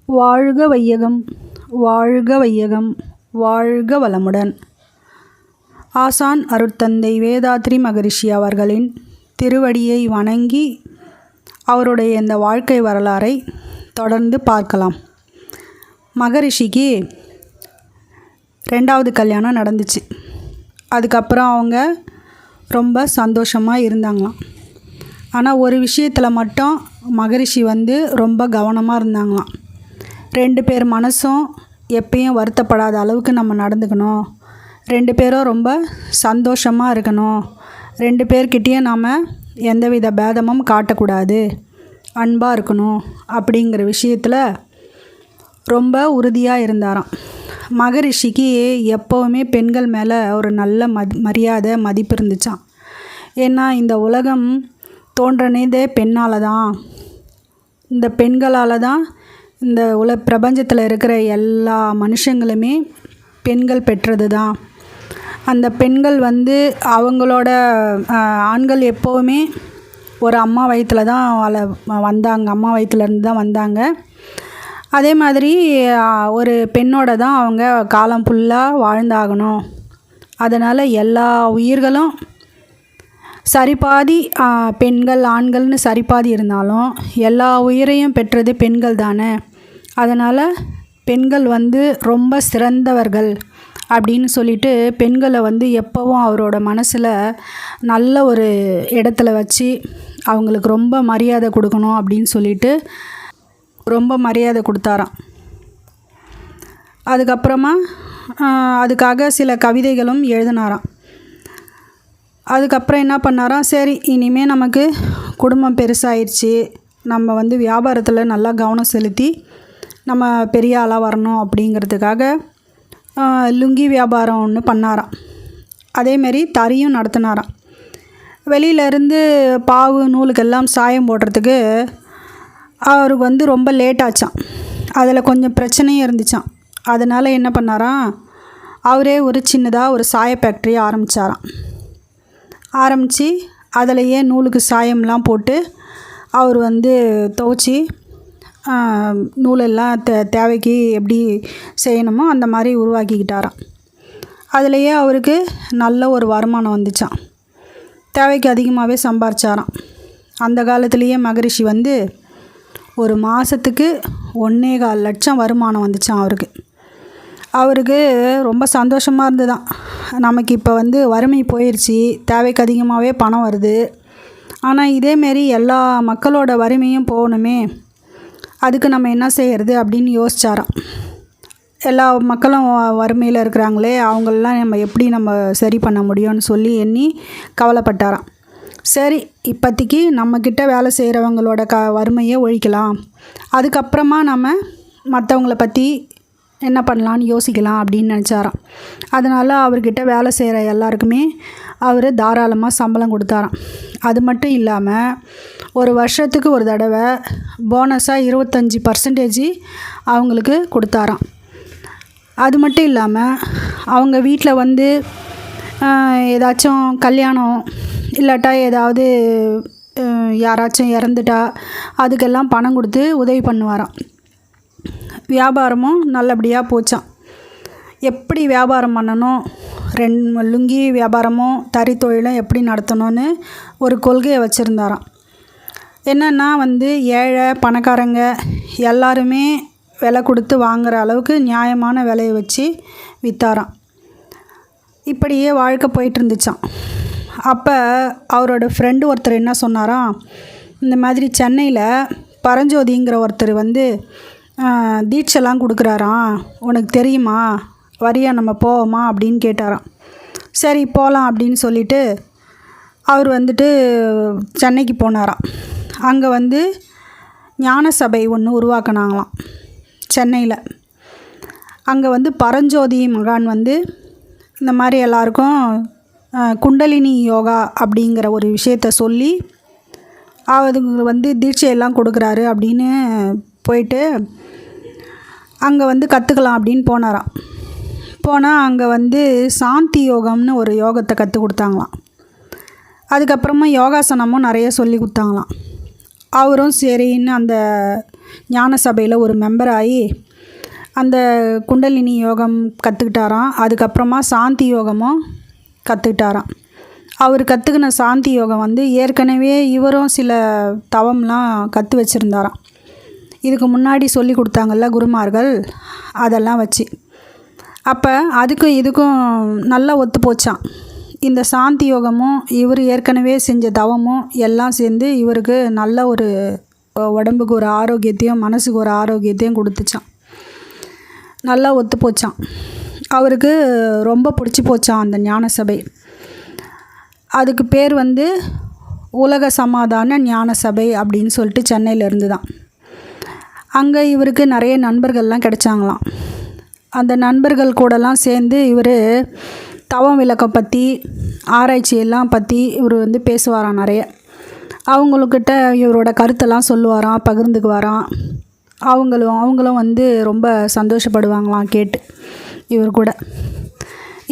வாழ்க வையகம், வாழ்க வையகம், வாழ்க வளமுடன். ஆசான் அருட்தந்தை வேதாத்ரி மகரிஷி அவர்களின் திருவடியை வணங்கி அவருடைய இந்த வாழ்க்கை வரலாறை தொடர்ந்து பார்க்கலாம். மகரிஷிக்கு 2வது கல்யாணம் நடந்துச்சு. அதுக்கப்புறம் அவங்க ரொம்ப சந்தோஷமாக இருந்தாங்களாம். ஆனால் ஒரு விஷயத்தில் மட்டும் மகரிஷி ரொம்ப கவனமாக இருந்தாங்களாம். 2 பேர் மனசும் எப்பயும் வருத்தப்படாத அளவுக்கு நம்ம நடந்துக்கணும். 2 பேரும் ரொம்ப சந்தோஷமாக இருக்கணும். 2 பேர்கிட்டையும் நாம் எந்தவித பேதமும் காட்டக்கூடாது, அன்பாக இருக்கணும் அப்படிங்கிற விஷயத்தில் ரொம்ப உறுதியாக இருந்தாராம். மகரிஷிக்கு எப்போவுமே பெண்கள் மேலே ஒரு நல்ல மரியாதை, மதிப்பு இருந்துச்சான். ஏன்னா இந்த உலகம் தோன்றனதே பெண்ணால் தான். இந்த பெண்களால் தான் இந்த பிரபஞ்சத்தில் இருக்கிற எல்லா மனுஷங்களுமே பெண்கள் பெற்றது தான். அந்த பெண்கள் அவங்களோட ஆண்கள் எப்போவுமே ஒரு அம்மா வயிற்றில் தான் வந்தாங்க, அம்மா வயிற்றுலேருந்து தான் வந்தாங்க. அதே மாதிரி ஒரு பெண்ணோட தான் அவங்க காலம் ஃபுல்லாக வாழ்ந்தாகணும். அதனால் எல்லா உயிர்களும் சரிபாதி பெண்கள் ஆண்கள்னு சரிபாதி இருந்தாலும் எல்லா உயிரையும் பெற்றது பெண்கள் தானே. அதனால் பெண்கள் ரொம்ப சிறந்தவர்கள் அப்படின்னு சொல்லிட்டு பெண்களை எப்போவும் அவரோட மனசில் நல்ல ஒரு இடத்துல வச்சு அவங்களுக்கு ரொம்ப மரியாதை கொடுக்கணும் அப்படின்னு சொல்லிட்டு ரொம்ப மரியாதை கொடுத்தாராம். அதுக்கப்புறமா அதுக்காக சில கவிதைகளும் எழுதினாராம். அதுக்கப்புறம் என்ன பண்ணாராம், சரி இனிமேல் நமக்கு குடும்பம் பெருசாகிடுச்சு, நம்ம வியாபாரத்தில் நல்லா கவனம் செலுத்தி நம்ம பெரிய ஆளாக வரணும் அப்படிங்கிறதுக்காக லுங்கி வியாபாரம் ஒன்று பண்ணாராம். அதேமாரி தறியும் நடத்தினாராம். வெளியிலேருந்து பாவு நூலுக்கெல்லாம் சாயம் போடுறதுக்கு அவருக்கு ரொம்ப லேட் ஆச்சான். அதில் கொஞ்சம் பிரச்சனையும் இருந்துச்சான். அதனால் என்ன பண்ணாராம், அவரே ஒரு சின்னதாக ஒரு சாய ஃபேக்ட்ரி ஆரம்பித்து அதிலையே நூலுக்கு சாயம்லாம் போட்டு அவர் துவைச்சி நூலெல்லாம் தேவைக்கு எப்படி செய்யணுமோ அந்த மாதிரி உருவாக்கிக்கிட்டாராம். அதிலையே அவருக்கு நல்ல ஒரு வருமானம் வந்துச்சான். தேவைக்கு அதிகமாகவே சம்பாரிச்சாராம். அந்த காலத்துலேயே மகரிஷி ஒரு மாதத்துக்கு 1.25 லட்சம் வருமானம் வந்துச்சான் அவருக்கு ரொம்ப சந்தோஷமாக இருந்துதான். நமக்கு இப்போ வறுமை போயிடுச்சு, தேவைக்கு அதிகமாகவே பணம் வருது. ஆனால் இதேமாரி எல்லா மக்களோட வறுமையும் போகணுமே, அதுக்கு நம்ம என்ன செய்கிறது அப்படின்னு யோசிச்சாராம். எல்லா மக்களும் வறுமையில் இருக்கிறாங்களே, அவங்களெலாம் நம்ம சரி பண்ண முடியும்னு சொல்லி எண்ணி கவலைப்பட்டாராம். சரி, இப்போதைக்கு நம்மக்கிட்ட வேலை செய்கிறவங்களோட வறுமையை ஒழிக்கலாம், அதுக்கப்புறமா நம்ம மற்றவங்கள பற்றி என்ன பண்ணலான்னு யோசிக்கலாம் அப்படின்னு நினச்சாராம். அதனால் அவர்கிட்ட வேலை செய்கிற எல்லாருக்குமே அவர் தாராளமாக சம்பளம் கொடுத்தாராம். அது மட்டும் இல்லாமல் ஒரு வருஷத்துக்கு ஒரு தடவை போனஸாக 25% அவங்களுக்கு கொடுத்தாராம். அது மட்டும் இல்லாமல் அவங்க வீட்டில் ஏதாச்சும் கல்யாணம் இல்லாட்டா ஏதாவது யாராச்சும் இறந்துட்டா அதுக்கெல்லாம் பணம் கொடுத்து உதவி பண்ணுவாராம். வியாபாரமும் நல்லபடியாக போச்சான். எப்படி வியாபாரம் பண்ணணும், லுங்கி வியாபாரமும் தறி தொழிலும் எப்படி நடத்தணும்னு ஒரு கொள்கையை வச்சுருந்தாராம். என்னென்னா ஏழை பணக்காரங்க எல்லாருமே விலை கொடுத்து வாங்குகிற அளவுக்கு நியாயமான விலையை வச்சு விற்றாராம். இப்படியே வாழ்க்கை போயிட்டு இருந்துச்சான். அப்போ அவரோட ஃப்ரெண்டு ஒருத்தர் என்ன சொன்னாராம், இந்த மாதிரி சென்னையில் பரஞ்சோதிங்கிற ஒருத்தர் தீட்சைலாம் கொடுக்குறாராம், உனக்கு தெரியுமா, வரியா நம்ம போவோமா அப்படின்னு கேட்டாராம். சரி போகலாம் அப்படின்னு சொல்லிட்டு அவர் சென்னைக்கு போனாராம். அங்கே ஞான சபை ஒன்று உருவாக்கினாங்களாம் சென்னையில். அங்கே பரஞ்சோதி மகான் இந்த மாதிரி எல்லாருக்கும் குண்டலினி யோகா அப்படிங்கிற ஒரு விஷயத்த சொல்லி அதுக்கு தீட்சையெல்லாம் கொடுக்குறாரு அப்படின்னு போயிட்டு அங்கே கற்றுக்கலாம் அப்படின்னு போனாராம். போனால் அங்கே சாந்தி யோகம்னு ஒரு யோகத்தை கற்றுக் கொடுத்தாங்களாம். அதுக்கப்புறமா யோகாசனமும் நிறைய சொல்லி கொடுத்தாங்களாம். அவரும் சரின்னு அந்த ஞான சபையில் ஒரு மெம்பர் ஆகி அந்த குண்டலினி யோகம் கற்றுக்கிட்டாராம். அதுக்கப்புறமா சாந்தி யோகமும் கற்றுக்கிட்டாராம். அவர் கற்றுக்கின சாந்தி யோகம் வந்து ஏற்கனவே இவரும் சில தவம்லாம் கற்று வச்சுருந்தாராம். இதுக்கு முன்னாடி சொல்லி கொடுத்தாங்கல்ல குருமார்கள், அதெல்லாம் வச்சு. அப்போ அதுக்கும் இதுக்கும் நல்லா ஒத்து போச்சான். இந்த சாந்தி யோகமும் இவர் ஏற்கனவே செஞ்ச தவமும் எல்லாம் சேர்ந்து இவருக்கு நல்ல ஒரு உடம்புக்கு ஒரு ஆரோக்கியத்தையும் மனசுக்கு ஒரு ஆரோக்கியத்தையும் கொடுத்துச்சான். நல்லா ஒத்து போச்சான். அவருக்கு ரொம்ப பிடிச்சி போச்சான் அந்த ஞான சபை. அதுக்கு பேர் வந்து உலக சமாதான ஞான சபை அப்படின்னு சொல்லிட்டு சென்னையில் இருந்து தான். அங்கே இவருக்கு நிறைய நண்பர்கள்லாம் கிடைச்சாங்களாம். அந்த நண்பர்கள் கூடலாம் சேர்ந்து இவர் தவம் விளக்கம் பற்றி ஆராய்ச்சியெல்லாம் பற்றி இவர் வந்து பேசுவாராம் நிறைய. அவங்கக்கிட்ட இவரோட கருத்தெல்லாம் சொல்லுவாராம், பகிர்ந்துக்குவாராம். அவங்களும் வந்து ரொம்ப சந்தோஷப்படுவாங்களாம் கேட்டு இவர் கூட.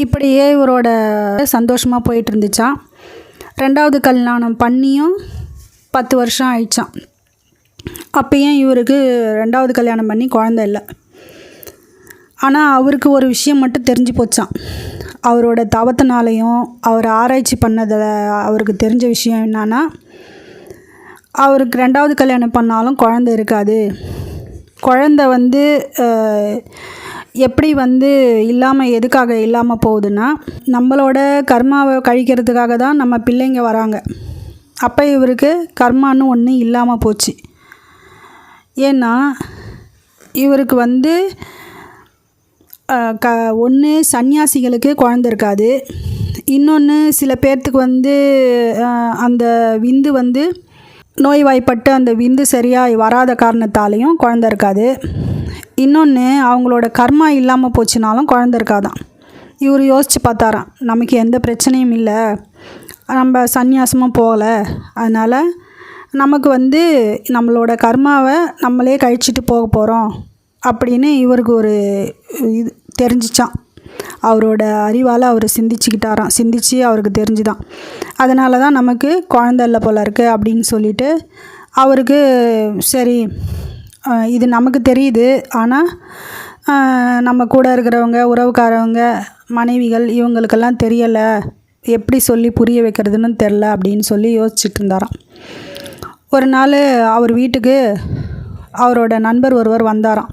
இப்படியே இவரோட சந்தோஷமாக போயிட்டு இருந்துச்சான். 2வது கல்யாணம் பண்ணியும் 10 வருஷம் ஆயிடுச்சான். அப்பயும் இவருக்கு 2வது கல்யாணம் பண்ணி குழந்தை இல்லை. ஆனால் அவருக்கு ஒரு விஷயம் மட்டும் தெரிஞ்சு போச்சான். அவரோட தவத்தினாலையும் அவர் ஆராய்ச்சி பண்ணதில் அவருக்கு தெரிஞ்ச விஷயம் என்னன்னா, அவருக்கு 2வது கல்யாணம் பண்ணாலும் குழந்தை இருக்காது. குழந்தை வந்து எப்படி வந்து எதுக்காக இல்லாமல் போகுதுன்னா, நம்மளோட கர்மாவை கழிக்கிறதுக்காக தான் நம்ம பிள்ளைங்க வராங்க. அப்போ இவருக்கு கர்மான்னு ஒன்று இல்லாமல் போச்சு. ஏன்னா இவருக்கு வந்து ஒன்று சன்னியாசிகளுக்கு குழந்தை இருக்காது, இன்னொன்று சில பேர்த்துக்கு வந்து அந்த விந்து வந்து நோய்வாய்ப்பட்டு அந்த விந்து சரியாக வராத காரணத்தாலையும் குழந்தை இருக்காது, இன்னொன்று அவங்களோட கர்மா இல்லாமல் போச்சுனாலும் குழந்தை இருக்காதான். இவர் யோசித்து பார்த்தாராம், நமக்கு எந்த பிரச்சனையும் இல்லை, நம்ம சந்நியாசமும் போகலை, அதனால் நமக்கு வந்து நம்மளோட கர்மாவை நம்மளே கழிச்சிட்டு போக போகிறோம் அப்படின்னு இவருக்கு ஒரு இது தெரிஞ்சிச்சான். அவரோட அறிவால் அவர் சிந்திச்சு அவருக்கு தெரிஞ்சுதான். அதனால தான் நமக்கு குழந்தை இல்லை போல இருக்குது அப்படின்னு சொல்லிட்டு அவருக்கு சரி இது நமக்கு தெரியுது, ஆனால் நம்ம கூட இருக்கிறவங்க உறவுக்காரவங்க மனைவிகள் இவங்களுக்கெல்லாம் தெரியலை, எப்படி சொல்லி புரிய வைக்கிறதுன்னு தெரில அப்படின்னு சொல்லி யோசிச்சுட்டு இருந்தாராம். ஒரு நாள் அவர் வீட்டுக்கு அவரோட நண்பர் ஒருவர் வந்தாராம்.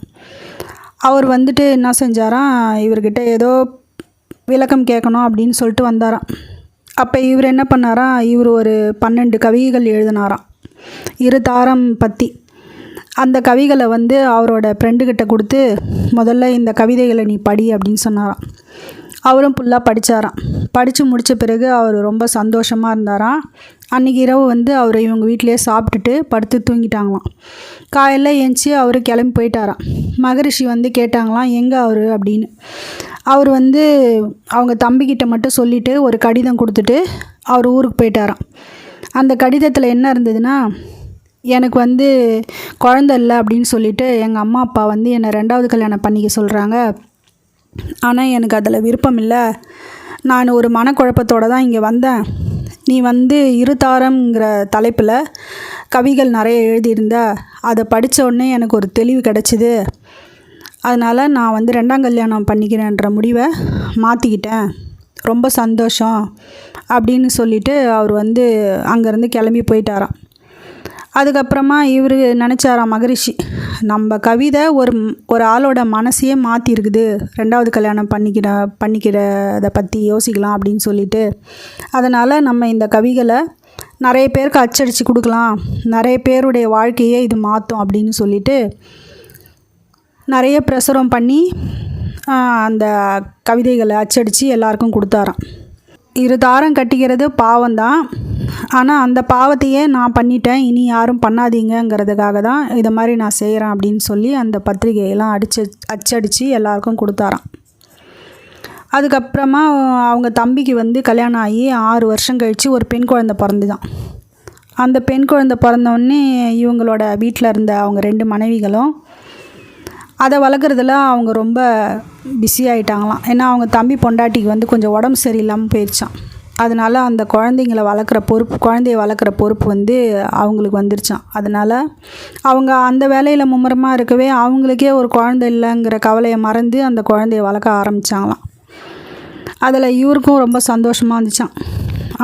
அவர் வந்துட்டு என்ன செஞ்சாராம், இவர்கிட்ட ஏதோ விளக்கம் கேட்கணும் அப்படின்னு சொல்லிட்டு வந்தாராம். அப்போ இவர் என்ன பண்ணாராம், இவர் ஒரு 12 கவிகள் எழுதினாராம் இருதாரம் பற்றி. அந்த கவிகளை வந்து அவரோட ஃப்ரெண்டுக்கிட்ட கொடுத்து, முதல்ல இந்த கவிதைகளை நீ படி அப்படின்னு சொன்னாராம். அவரும் ஃபுல்லாக படித்தாராம். படித்து முடித்த பிறகு அவர் ரொம்ப சந்தோஷமாக இருந்தாராம். அன்றைக்கி இரவு வந்து அவர் இவங்க வீட்டிலே சாப்பிட்டுட்டு படுத்து தூங்கிட்டாங்களாம். காலையில் ஏஞ்சி அவர் கிளம்பி போயிட்டாராம். மகரிஷி வந்து கேட்டாங்களாம் எங்கே அவர் அப்படின்னு. அவர் வந்து அவங்க தம்பிக்கிட்ட மட்டும் சொல்லிவிட்டு ஒரு கடிதம் கொடுத்துட்டு அவர் ஊருக்கு போயிட்டாராம். அந்த கடிதத்தில் என்ன இருந்ததுன்னா, எனக்கு வந்து குழந்தை இல்லை அப்படின்னு சொல்லிட்டு எங்கள் அம்மா அப்பா வந்து என்னை 2வது கல்யாணம் பண்ணிக்க சொல்கிறாங்க, ஆனால் எனக்கு அதில் விருப்பம் இல்லை, நான் ஒரு மனக்குழப்பத்தோடு தான் இங்கே வந்தேன், நீ வந்து இருதாரம்ங்கிற தலைப்பில் கவிகள் நிறைய எழுதியிருந்த, அதை படித்த உடனே எனக்கு ஒரு தெளிவு கிடச்சிது, அதனால் நான் வந்து 2ஆம் கல்யாணம் பண்ணிக்கிறேன்ற முடிவை மாற்றிக்கிட்டேன், ரொம்ப சந்தோஷம் அப்படின்னு சொல்லிவிட்டு அவர் வந்து அங்கேருந்து கிளம்பி போயிட்டாராம். அதுக்கப்புறமா இவர் நினச்சாராம் மகரிஷி, நம்ம கவிதை ஒரு ஆளோட மனசையே மாற்றிருக்குது, 2வது கல்யாணம் பண்ணிக்கிறதை பற்றி யோசிக்கலாம் அப்படின்னு சொல்லிட்டு, அதனால் நம்ம இந்த கவிகளை நிறைய பேருக்கு அச்சடித்து கொடுக்கலாம், நிறைய பேருடைய வாழ்க்கையே இது மாற்றும் அப்படின்னு சொல்லிட்டு நிறைய பிரசுரம் பண்ணி அந்த கவிதைகளை அச்சடித்து எல்லாருக்கும் கொடுத்தாராம். இருதாரம் கட்டிக்கிறது பாவம்தான், ஆனால் அந்த பாவத்தையே நான் பண்ணிட்டேன், இனி யாரும் பண்ணாதீங்கிறதுக்காக தான் இதை மாதிரி நான் செய்கிறேன் அப்படின்னு சொல்லி அந்த பத்திரிகையெல்லாம் அச்சடித்து எல்லாருக்கும் கொடுத்தாராம். அதுக்கப்புறமா அவங்க தம்பிக்கு வந்து கல்யாணம் ஆகி 6 வருஷம் கழித்து ஒரு பெண் குழந்தை பிறந்துதான். அந்த பெண் குழந்தை பிறந்தோடனே இவங்களோட வீட்டில் இருந்த அவங்க 2 மனைவிகளும் அதை வளர்க்குறதுல அவங்க ரொம்ப பிஸி ஆகிட்டாங்களாம். ஏன்னா அவங்க தம்பி பொண்டாட்டிக்கு வந்து கொஞ்சம் உடம்பு சரியில்லாமல் போயிடுச்சான். அதனால் அந்த குழந்தைய வளர்க்குற பொறுப்பு வந்து அவங்களுக்கு வந்துருச்சாம். அதனால் அவங்க அந்த வேலையில் மும்முரமாக இருக்கவே அவங்களுக்கே ஒரு குழந்தை இல்லைங்கிற கவலையை மறந்து அந்த குழந்தைய வளர்க்க ஆரம்பித்தாங்களாம். அதில் இவருக்கும் ரொம்ப சந்தோஷமாக இருந்துச்சான்.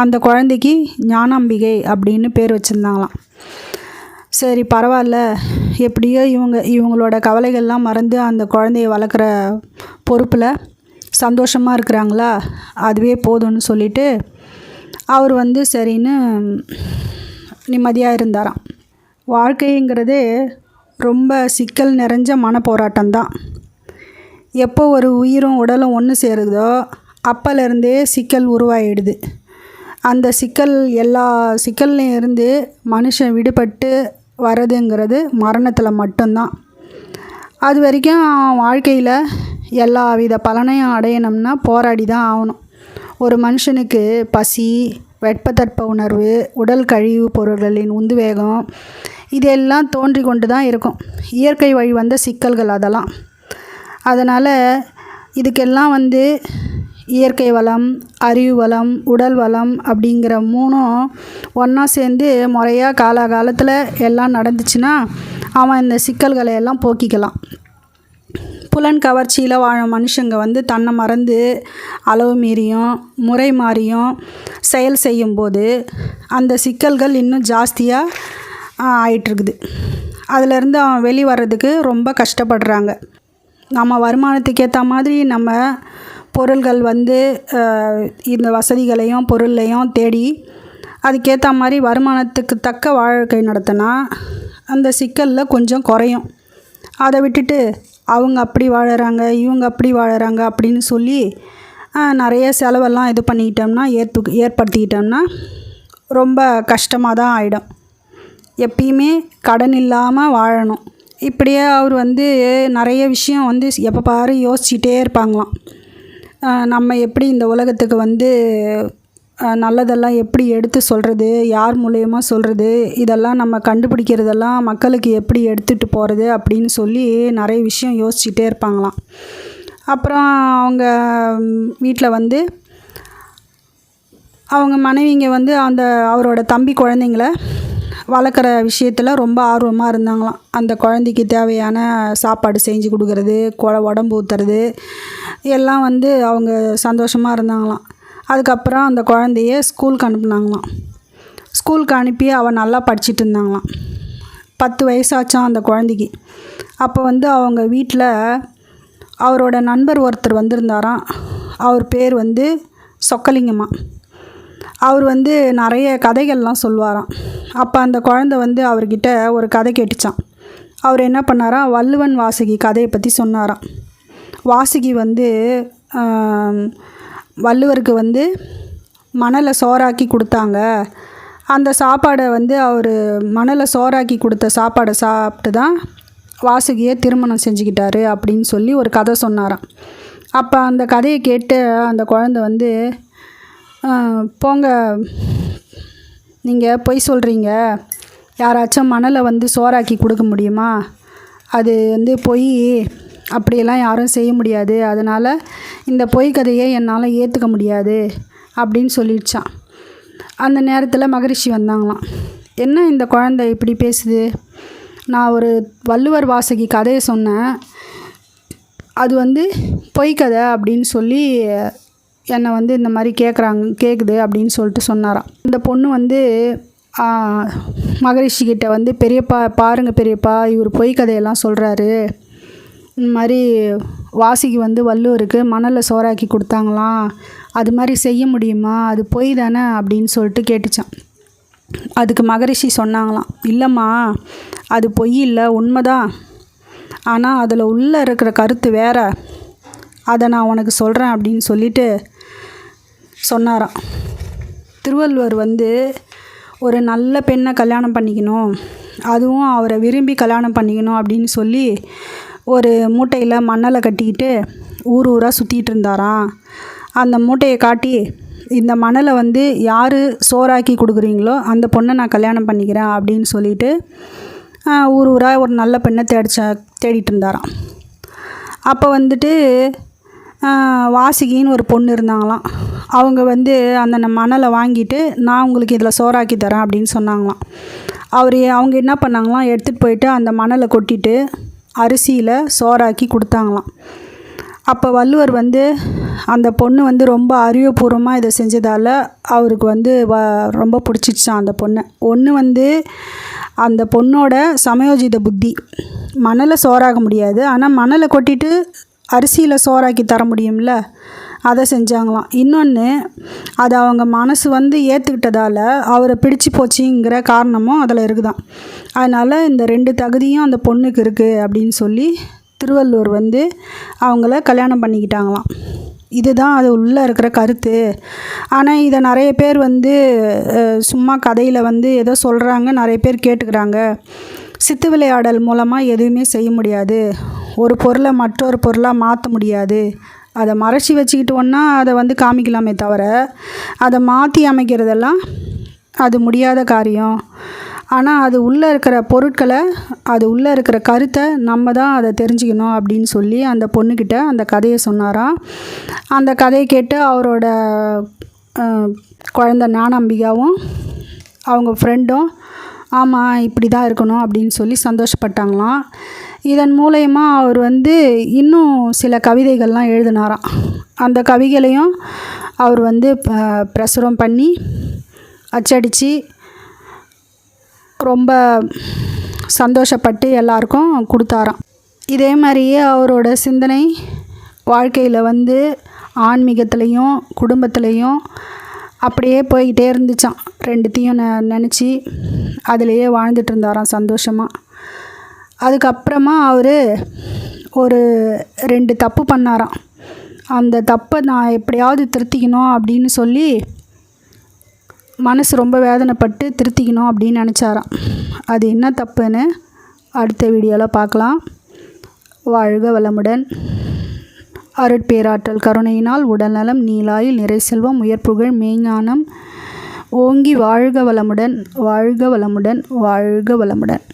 அந்த குழந்தைக்கு ஞானாம்பிகை அப்படின்னு பேர் வச்சுருந்தாங்களாம். சரி பரவாயில்ல, எப்படியோ இவங்களோட கவலைகள்லாம் மறந்து அந்த குழந்தைய வளர்க்குற பொறுப்பில் சந்தோஷமாக இருக்கிறாங்களா, அதுவே போதும்னு சொல்லிவிட்டு அவர் வந்து சரின்னு நிம்மதியாக இருந்தாராம். வாழ்க்கைங்கிறது ரொம்ப சிக்கல் நிறைஞ்ச மனப்போராட்டம்தான். எப்போ ஒரு உயிரும் உடலும் ஒன்று சேருதோ அப்போலேருந்தே சிக்கல் உருவாகிடுது. அந்த எல்லா சிக்கல்லையும் இருந்து மனுஷன் விடுபட்டு வரதுங்கிறது மரணத்தில் மட்டும்தான். அது வரைக்கும் வாழ்க்கையில் எல்லா வித பலனையும் அடையணும்னா போராடி தான் ஆகணும். ஒரு மனுஷனுக்கு பசி, வெப்பத்தட்ப உணர்வு, உடல் கழிவு பொருள்களின் உந்துவேகம் இதெல்லாம் தோன்றி கொண்டு தான் இருக்கும். இயற்கை வழி வந்த சிக்கல்கள் அதெல்லாம். அதனால் இதுக்கெல்லாம் வந்து இயற்கை வளம், அறிவு வளம், உடல் வளம் அப்படிங்கிற மூணும் ஒன்றா சேர்ந்து முறையாக காலகாலத்தில் எல்லாம் நடந்துச்சுன்னா அவன் இந்த சிக்கல்களை எல்லாம் போக்கிக்கலாம். புலன் கவர்ச்சியில் வாழும் மனுஷங்க வந்து தன்னை மறந்து அளவு மீறியும் முறை மாறியும் செயல் செய்யும்போது அந்த சிக்கல்கள் இன்னும் ஜாஸ்தியாக ஆயிட்டுருக்குது. அதிலேருந்து அவன் வெளிவரதுக்கு ரொம்ப கஷ்டப்படுறாங்க. நம்ம வருமானத்துக்கு ஏற்ற மாதிரி நம்ம பொருள்கள் வந்து இந்த வசதிகளையும் பொருளையும் தேடி அதுக்கேற்ற மாதிரி வருமானத்துக்கு தக்க வாழ்க்கை நடத்தினா அந்த சிக்கலில் கொஞ்சம் குறையும். அதை விட்டுட்டு அவங்க அப்படி வாழுறாங்க, இவங்க அப்படி வாழுறாங்க அப்படின்னு சொல்லி நிறைய செலவெல்லாம் இது பண்ணிக்கிட்டோம்னா ஏற்படுத்திக்கிட்டோம்னா ரொம்ப கஷ்டமாக தான் ஆகிடும். எப்பயுமே கடன் இல்லாமல் வாழணும். இப்படியே அவர் வந்து நிறைய விஷயம் வந்து எப்போ பாரு யோசிச்சுட்டே இருப்பாங்களாம். நம்ம எப்படி இந்த உலகத்துக்கு வந்து நல்லதெல்லாம் எப்படி எடுத்து சொல்கிறது, யார் மூலயமா சொல்கிறது, இதெல்லாம் நம்ம கண்டுபிடிக்கிறதெல்லாம் மக்களுக்கு எப்படி எடுத்துகிட்டு போகிறது அப்படின்னு சொல்லி நிறைய விஷயம் யோசிச்சுட்டே இருப்பாங்களாம். அப்புறம் அவங்க வீட்டில் வந்து அவங்க மனைவிங்க வந்து அவரோட தம்பி குழந்தைங்கள வளர்க்குற விஷயத்தில் ரொம்ப ஆர்வமாக இருந்தாங்களாம். அந்த குழந்தைக்கு தேவையான சாப்பாடு செஞ்சு கொடுக்கறது, உடம்பு ஊற்றுறது எல்லாம் வந்து அவங்க சந்தோஷமாக இருந்தாங்களாம். அதுக்கப்புறம் அந்த குழந்தைய ஸ்கூலுக்கு அனுப்புனாங்களாம். ஸ்கூலுக்கு அனுப்பி அவள் நல்லா படிச்சுட்டு இருந்தாங்களாம். 10 வயசாச்சான் அந்த குழந்தைக்கு. அப்போ வந்து அவங்க வீட்டில் அவரோட நண்பர் ஒருத்தர் வந்திருந்தாராம். அவர் பேர் வந்து சொக்கலிங்கம்மா. அவர் வந்து நிறைய கதைகள்லாம் சொல்லுவாராம். அப்போ அந்த குழந்தை வந்து அவர்கிட்ட ஒரு கதை கேட்டுச்சான். அவர் என்ன பண்ணாராம், வள்ளுவன் வாசுகி கதையை பற்றி சொன்னாராம். வாசுகி வந்து வள்ளுவருக்கு வந்து மணலை சோறாக்கி கொடுத்தாங்க. அந்த சாப்பாடை வந்து அவர் மணலை சோறாக்கி கொடுத்த சாப்பாடை சாப்பிட்டு தான் வாசுகியை திருமணம் செஞ்சுக்கிட்டாரு அப்படின்னு சொல்லி ஒரு கதை சொன்னாராம். அப்போ அந்த கதையை கேட்டு அந்த குழந்தை வந்து போங்க, நீங்கள் பொய் சொல்கிறீங்க, யாராச்சும் மணலை வந்து சோறாக்கி கொடுக்க முடியுமா, அது வந்து பொய், அப்படியெல்லாம் யாரும் செய்ய முடியாது, அதனால் இந்த பொய் கதையை என்னால் ஏற்றுக்க முடியாது அப்படின்னு சொல்லிடுச்சான். அந்த நேரத்தில் மகரிஷி வந்தாங்களாம். என்ன இந்த குழந்தை இப்படி பேசுது, நான் ஒரு வள்ளுவர் வாசகி கதையை சொன்னேன், அது வந்து பொய் கதை அப்படின்னு சொல்லி என்னை வந்து இந்த மாதிரி கேட்குது அப்படின்னு சொல்லிட்டு சொன்னாராம். இந்த பொண்ணு வந்து மகரிஷிக்கிட்ட வந்து பெரியப்பா பாருங்கள் பெரியப்பா, இவர் பொய் கதையெல்லாம் சொல்கிறாரு, இந்த மாதிரி வாசிக்கு வந்து வள்ளுவருக்கு மணலில் சோறாக்கி கொடுத்தாங்களாம், அது மாதிரி செய்ய முடியுமா, அது பொய் தானே அப்படின்னு சொல்லிட்டு கேட்டுச்சான். அதுக்கு மகரிஷி சொன்னாங்களாம், இல்லைம்மா அது பொய் இல்லை, உண்மைதான், ஆனால் அதில் உள்ளே இருக்கிற கருத்து வேற, அதை நான் உனக்கு சொல்கிறேன் அப்படின்னு சொல்லிட்டு சொன்னாராம். திருவள்ளுவர் வந்து ஒரு நல்ல பெண்ணை கல்யாணம் பண்ணிக்கணும், அதுவும் அவரை விரும்பி கல்யாணம் பண்ணிக்கணும் அப்படின்னு சொல்லி ஒரு மூட்டையில் மணலை கட்டிக்கிட்டு ஊர் ஊராக சுற்றிட்டு இருந்தாராம். அந்த மூட்டையை காட்டி, இந்த மணலை வந்து யார் சோறாக்கி கொடுக்குறீங்களோ அந்த பொண்ணை நான் கல்யாணம் பண்ணிக்கிறேன் அப்படின்னு சொல்லிட்டு ஊர் ஊராக ஒரு நல்ல பெண்ணை தேடிட்டு இருந்தாராம். அப்போ வந்துட்டு வாசுகின்னு ஒரு பொண்ணு இருந்தாங்களாம். அவங்க வந்து அந்த மணலை வாங்கிட்டு நான் உங்களுக்கு இதில் சோறாக்கி தரேன் அப்படின்னு சொன்னாங்களாம். அவங்க என்ன பண்ணாங்களாம், எடுத்துகிட்டு போயிட்டு அந்த மணலை கொட்டிட்டு அரிசியில் சோறாக்கி கொடுத்தாங்களாம். அப்போ வள்ளுவர் வந்து அந்த பொண்ணு வந்து ரொம்ப அறிவுபூர்வமாக இதை செஞ்சதால் அவருக்கு வந்து ரொம்ப பிடிச்சிச்சான் அந்த பொண்ணை. ஒன்று வந்து அந்த பொண்ணோட சமயோஜித புத்தி, மணலை சோறாக்க முடியாது, ஆனால் மணலை கொட்டிட்டு அரிசியில் சோறாக்கி தர முடியும்ல, அதை செஞ்சாங்களாம். இன்னொன்று, அதை அவங்க மனசு வந்து ஏற்றுக்கிட்டதால் அவரை பிடிச்சி போச்சுங்கிற காரணமும் அதில் இருக்குதான். அதனால் இந்த 2 தகுதியும் அந்த பொண்ணுக்கு இருக்குது அப்படின்னு சொல்லி திருவள்ளுவர் வந்து அவங்கள கல்யாணம் பண்ணிக்கிட்டாங்களாம். இதுதான் அது உள்ளே இருக்கிற கருத்து. ஆனால் இதை நிறைய பேர் வந்து சும்மா கதையில் வந்து ஏதோ சொல்கிறாங்க, நிறைய பேர் கேட்டுக்கிறாங்க. சித்து விளையாடல் மூலமாக எதுவுமே செய்ய முடியாது, ஒரு பொருளை மற்றொரு பொருளாக மாற்ற முடியாது. அதை மறைச்சி வச்சுக்கிட்டோன்னா அதை வந்து காமிக்கலாமே தவிர அதை மாற்றி அமைக்கிறதெல்லாம் அது முடியாத காரியம். ஆனால் அது உள்ளே இருக்கிற பொருட்களை, அது உள்ளே இருக்கிற கருத்தை நம்ம தான் அதை தெரிஞ்சுக்கணும் அப்படின்னு சொல்லி அந்த பொண்ணுக்கிட்ட அந்த கதையை சொன்னாராம். அந்த கதையை கேட்டு அவரோட குழந்தை ஞானாம்பிகாவும் அவங்க ஃப்ரெண்டும் ஆமாம் இப்படி தான் இருக்கணும் அப்படின்னு சொல்லி சந்தோஷப்பட்டாங்களாம். இதன் மூலயமா அவர் வந்து இன்னும் சில கவிதைகள்லாம் எழுதினாராம். அந்த கவிதைகளையும் அவர் வந்து பிரசுரம் பண்ணி அச்சடித்து ரொம்ப சந்தோஷப்பட்டு எல்லாருக்கும் கொடுத்தாராம். இதே மாதிரியே அவரோட சிந்தனை வாழ்க்கையில் வந்து ஆன்மீகத்துலேயும் குடும்பத்துலேயும் அப்படியே போய்கிட்டே இருந்துச்சான். ரெண்டுத்தையும் நினச்சி அதிலேயே வாழ்ந்துட்டு இருந்தாராம் சந்தோஷமாக. அதுக்கப்புறமா அவர் ஒரு 2 தப்பு பண்ணாராம். அந்த தப்பை நான் எப்படியாவது திருத்திக்கணும் அப்படின்னு சொல்லி மனசு ரொம்ப வேதனைப்பட்டு திருத்திக்கணும் அப்படின்னு நினச்சாராம். அது என்ன தப்புன்னு அடுத்த வீடியோவில் பார்க்கலாம். வாழ்க வளமுடன். அருட்பேராற்றல் கருணையினால் உடல்நலம், நீலாயுள், நிறை செல்வம், உயர்ப்புகழ், மெய்ஞானம் ஓங்கி வாழ்க வளமுடன், வாழ்க வளமுடன், வாழ்க வளமுடன்.